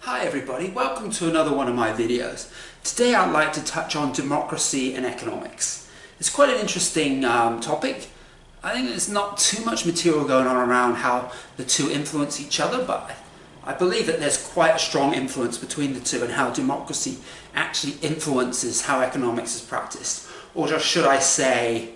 Hi everybody, welcome to another one of my videos. Today I'd like to touch on democracy and economics. It's quite an interesting topic. I think there's not too much material going on around how the two influence each other, but I believe that there's quite a strong influence between the two and how democracy actually influences how economics is practiced. Or just should I say,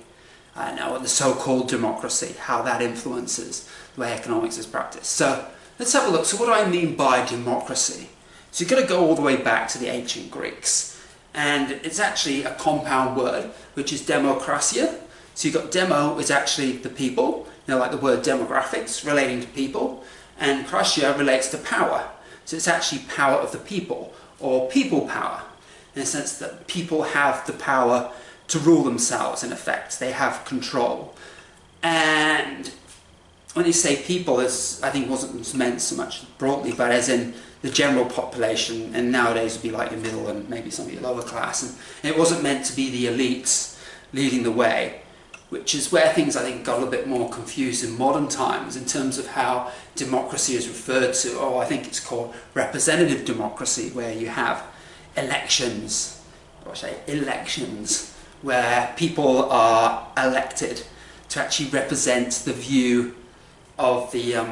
I don't know, the so-called democracy, how that influences the way economics is practiced. So let's have a look. So what do I mean by democracy? So you've got to go all the way back to the ancient Greeks. And it's actually a compound word, which is Demokratia. So you've got demo is actually the people, like the word demographics, relating to people. And kratia relates to power. So it's actually power of the people, or people power, in the sense that people have the power to rule themselves, in effect. They have control. And when you say people, I think wasn't meant so much broadly, but as in the general population, and nowadays would be like your middle and maybe some of your lower class, and it wasn't meant to be the elites leading the way, which is where things I think got a little bit more confused in modern times in terms of how democracy is referred to. Oh, I think it's called representative democracy, where you have elections, where people are elected to actually represent the view of the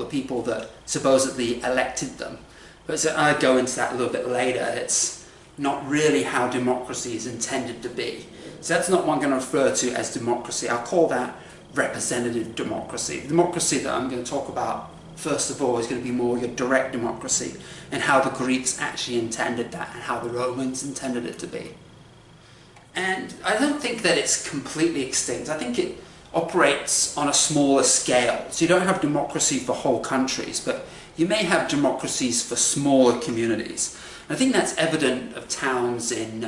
people that supposedly elected them. But so I'll go into that a little bit later. It's not really how democracy is intended to be. So that's not what I'm going to refer to as democracy. I'll call that representative democracy. The democracy that I'm going to talk about, first of all, is going to be more your direct democracy, and how the Greeks actually intended that, and how the Romans intended it to be. And I don't think that it's completely extinct. I think it operates on a smaller scale. So you don't have democracy for whole countries, but you may have democracies for smaller communities. And I think that's evident of towns in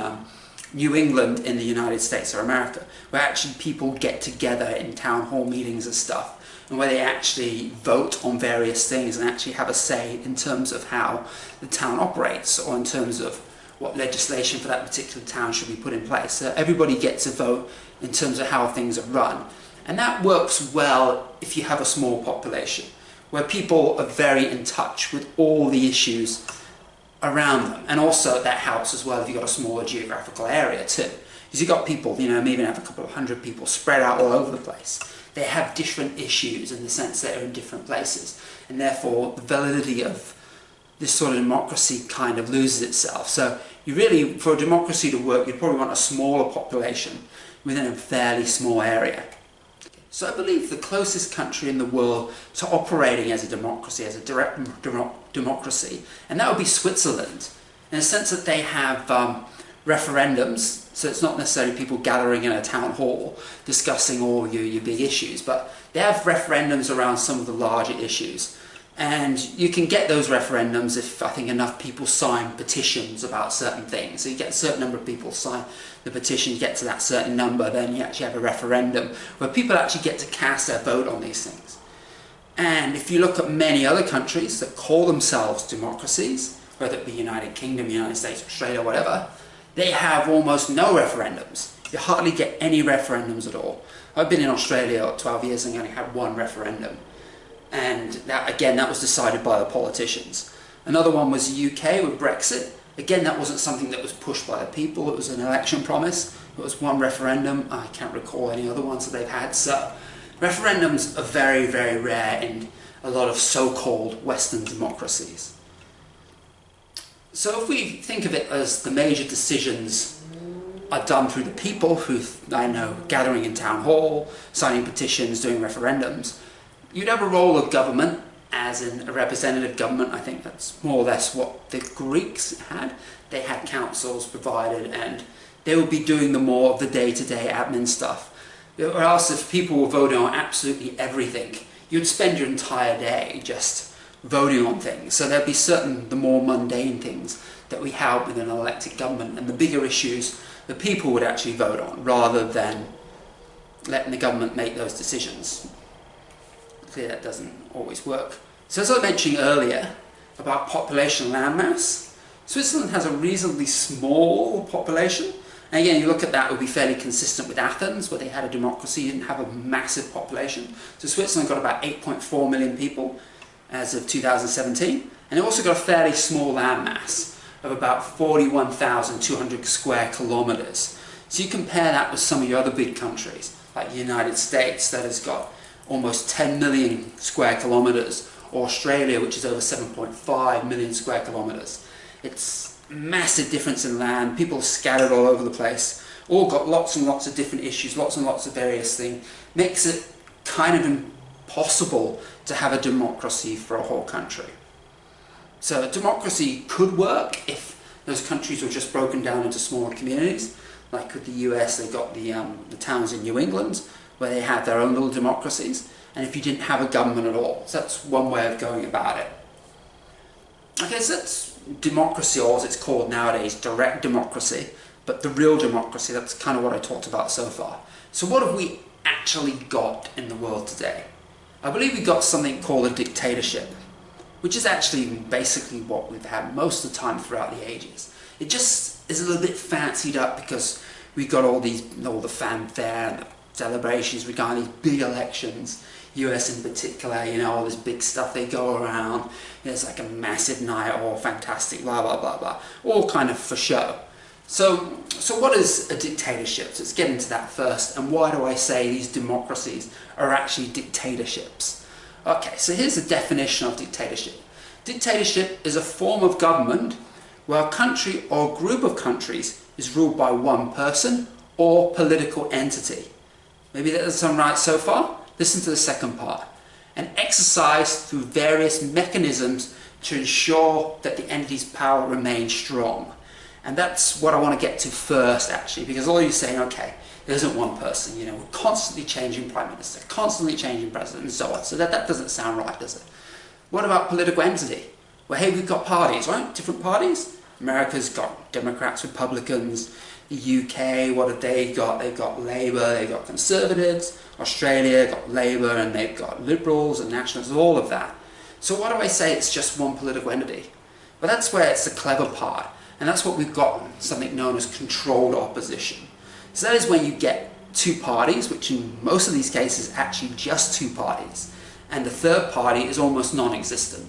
New England in the United States or America, where actually people get together in town hall meetings and stuff, and where they actually vote on various things and actually have a say in terms of how the town operates, or in terms of what legislation for that particular town should be put in place. So everybody gets a vote in terms of how things are run. And that works well if you have a small population, where people are very in touch with all the issues around them. And also that helps as well if you've got a smaller geographical area too. Because you've got people, maybe have a couple of hundred people spread out all over the place. They have different issues in the sense that they're in different places. And therefore the validity of this sort of democracy kind of loses itself. So you really, for a democracy to work, you'd probably want a smaller population within a fairly small area. So I believe the closest country in the world to operating as a democracy, as a direct democracy, and that would be Switzerland, in the sense that they have referendums. So it's not necessarily people gathering in a town hall discussing all your big issues, but they have referendums around some of the larger issues. And you can get those referendums if, I think, enough people sign petitions about certain things. So you get a certain number of people sign the petition, you get to that certain number, then you actually have a referendum where people actually get to cast their vote on these things. And if you look at many other countries that call themselves democracies, whether it be United Kingdom, United States, Australia, whatever, they have almost no referendums. You hardly get any referendums at all. I've been in Australia 12 years and only had one referendum. And that, again, that was decided by the politicians. Another one was the UK with Brexit. Again, that wasn't something that was pushed by the people. It was an election promise. It was one referendum. I can't recall any other ones that they've had. So referendums are very, very rare in a lot of so-called Western democracies. So if we think of it as the major decisions are done through the people, who, gathering in town hall, signing petitions, doing referendums, you'd have a role of government, as in a representative government. I think that's more or less what the Greeks had. They had councils provided, and they would be doing the more of the day-to-day admin stuff. Or else, if people were voting on absolutely everything, you'd spend your entire day just voting on things. So there'd be the more mundane things that we have within an elected government, and the bigger issues the people would actually vote on, rather than letting the government make those decisions. That doesn't always work. So as I mentioned earlier about population landmass, Switzerland has a reasonably small population. And again, you look at that, it would be fairly consistent with Athens, where they had a democracy and have a massive population. So Switzerland got about 8.4 million people, as of 2017, and it also got a fairly small landmass of about 41,200 square kilometers. So you compare that with some of your other big countries, like the United States, that has got almost 10 million square kilometers, or Australia, which is over 7.5 million square kilometers. It's a massive difference in land. People are scattered all over the place, all got lots and lots of different issues, lots and lots of various things. Makes it kind of impossible to have a democracy for a whole country. So democracy could work if those countries were just broken down into smaller communities. Like with the US, they've got the towns in New England where they have their own little democracies, and if you didn't have a government at all. So that's one way of going about it. Okay, so that's democracy, or as it's called nowadays, direct democracy, but the real democracy, that's kind of what I talked about so far. So what have we actually got in the world today? I believe we've got something called a dictatorship, which is actually basically what we've had most of the time throughout the ages. It just is a little bit fancied up because we've got all the fanfare and the celebrations regarding these big elections, US in particular, all this big stuff they go around. There's like a massive night, all fantastic, blah, blah, blah, blah, all kind of for show. So what is a dictatorship? So let's get into that first, and why do I say these democracies are actually dictatorships? Okay, so here's the definition of dictatorship. Dictatorship is a form of government where a country or group of countries is ruled by one person or political entity. Maybe that doesn't sound right so far? Listen to the second part. And exercised through various mechanisms to ensure that the entity's power remains strong. And that's what I want to get to first, actually, because all you're saying, okay, there isn't one person, we're constantly changing prime minister, constantly changing president, and so on. So that doesn't sound right, does it? What about political entity? Well, hey, we've got parties, right? Different parties. America's got Democrats, Republicans. The UK, what have they got? They've got Labour, they've got Conservatives. Australia got Labour, and they've got Liberals and Nationals, all of that. So why do I say it's just one political entity? Well, that's where it's the clever part. And that's what we've got, something known as controlled opposition. So that is when you get two parties, which in most of these cases is actually just two parties. And the third party is almost non-existent.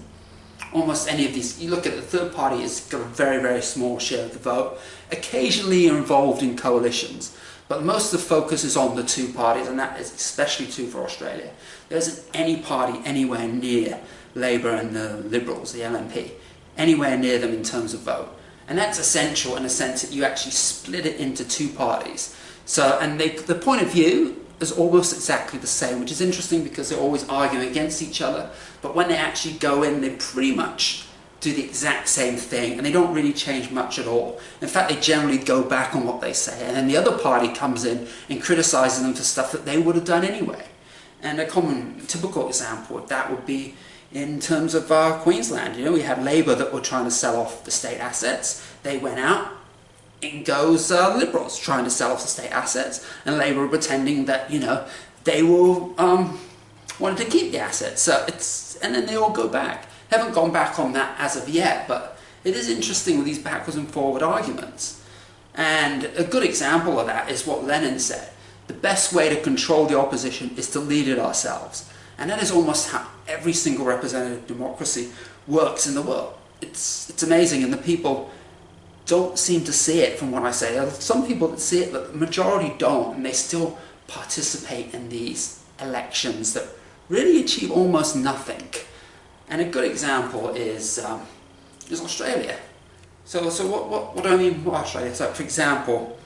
Almost any of these, you look at the third party, has got a very, very small share of the vote. Occasionally you're involved in coalitions, but most of the focus is on the two parties, and that is especially true for Australia. There isn't any party anywhere near Labour and the Liberals, the LNP, anywhere near them in terms of vote. And that's essential in the sense that you actually split it into two parties. So, and the point of view is almost exactly the same, which is interesting because they're always arguing against each other. But when they actually go in, they pretty much do the exact same thing, and they don't really change much at all. In fact, they generally go back on what they say, and then the other party comes in and criticises them for stuff that they would have done anyway. And a typical example of that would be in terms of Queensland. We had Labour that were trying to sell off the state assets. They went out. In goes Liberals trying to sell off the state assets, and Labour were pretending that they were wanted to keep the assets. So and then they all go back. Haven't gone back on that as of yet, but it is interesting with these backwards and forward arguments. And a good example of that is what Lenin said: the best way to control the opposition is to lead it ourselves. And that is almost how every single representative democracy works in the world. It's amazing, and the people don't seem to see it from what I say. There are some people that see it, but the majority don't, and they still participate in these elections that really achieve almost nothing. And a good example is Australia. So what do I mean by Australia? So for example,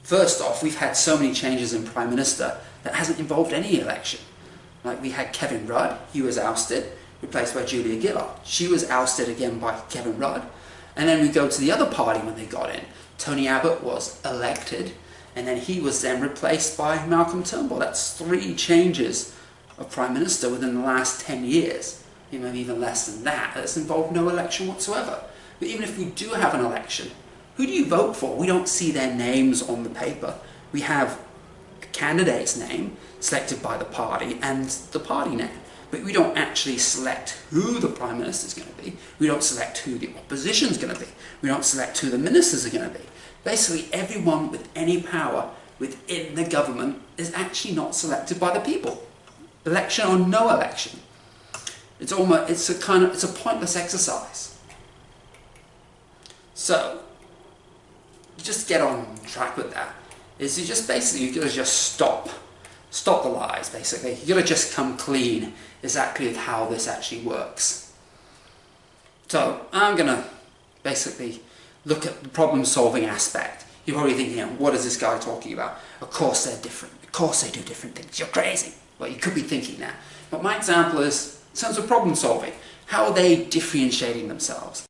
first off, we've had so many changes in Prime Minister that hasn't involved any election. Like we had Kevin Rudd, he was ousted, replaced by Julia Gillard. She was ousted again by Kevin Rudd. And then we go to the other party when they got in. Tony Abbott was elected, and then he was then replaced by Malcolm Turnbull. That's 3 changes of Prime Minister within the last 10 years. Maybe even less than that. That's involved no election whatsoever. But even if we do have an election, who do you vote for? We don't see their names on the paper. We have a candidate's name selected by the party and the party name. But we don't actually select who the Prime Minister is going to be. We don't select who the opposition is going to be. We don't select who the ministers are going to be. Basically, everyone with any power within the government is actually not selected by the people. Election or no election. It's a pointless exercise. So, just get on track with that. Is you just basically, you've got to just stop the lies, basically. You've got to just come clean exactly with how this actually works. So, I'm going to basically look at the problem-solving aspect. You're probably thinking, what is this guy talking about? Of course they're different. Of course they do different things. You're crazy. Well, you could be thinking that. But my example is, in terms of problem-solving, how are they differentiating themselves?